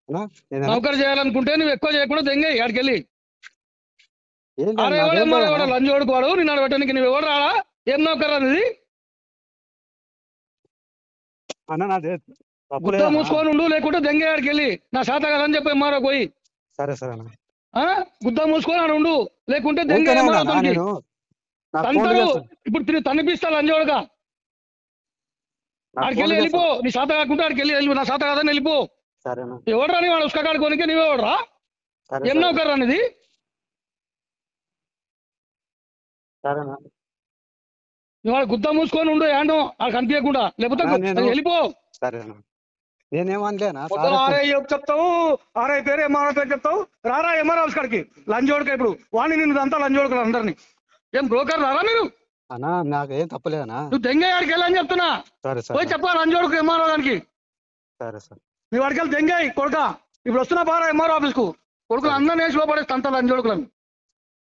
అన్నా ఏదైనా నౌకరు చేయాలనుకుంటే నువ్వు ఎక్కువ చేయకుండా దెంగ ఆడికి వెళ్ళి ఏంటి ఆడ నాకేం ఎవడేమో లేదన్నా. ఎవడ లంచ్ ఓడుకోవాడు నిన్ను పెట్టడానికి నువ్వు ఎవడు రాడా ఏం నౌకరు అనేది అన్న నాది గుద్ద తప్పులేదన్నా. మూసుకొని ఉండు లేకుంటే దెంగ ఆడికి వెళ్ళి నా శాత కదని చెప్పి ఎంఆర్ఓ పోయి సరే సరే అన్న. గుద్ద మూసుకొని ఆడ ఉండు లేకుంటే దెంగ ఓకేనా ఎంఆర్ఓ అన్న, తనకి నేను నాకు ఫోన్ తంటారు చేస్తాను. ఇప్పుడు తిరిగి తనిపిస్తా లంచ్ ఓడగా నాకు ఆడికి ఫోన్ వెళ్ళి వెళ్ళిపో చేస్తాను. నీ శాత కాకుంటే ఆడికి వెళ్ళి నా శాత కాదని వెళ్ళిపో సరేనా. ఎవడరా నీ వాడు ఉసుక కాడుకోనికి నువ్వెవడరా సరే ఏం సరే నౌకరు అనేది సరేనా. నువ్వు గుద్ద మూసుకొని ఉండు ఏంటో ఆడు కనిపించకుండా లేకపోతే అన్నా నేను వెళ్ళిపో సరేనా, నేనేమనలేనా పొద్దున సార్. ఆర్ఐ చెప్తావు ఆర్ఐ పేరు ఎంఆర్ఓ పేరు చెప్తావు రారా ఎంఆర్ఓ ఆఫీస్ కాడికి లంచ్ ఓడక ఇప్పుడు వాణి నిన్ను అంతా లంచ్ ఓడకలు అందరినీ ఏం బ్రోకర్ రారా మీరు అన్నా నాకేం తప్పలేదనా. నువ్వు దెంగ ఆడికి వెళ్ళని చెప్తున్నా సరే పోయి సరే చెప్పాలి లంచ్ ఓడకు ఎంఆర్ఓ దానికి సరే సరే నువ్వు వాడికి వెళ్ళి దెంగాయి కొడుక ఇప్పుడు వస్తున్నా బారా ఎంఆర్ఓ ఆఫీస్ కు కొడుకులు సరే. అందరినీ వేసి లోపడేస్తా అంతా లంచ్ ఓడకులను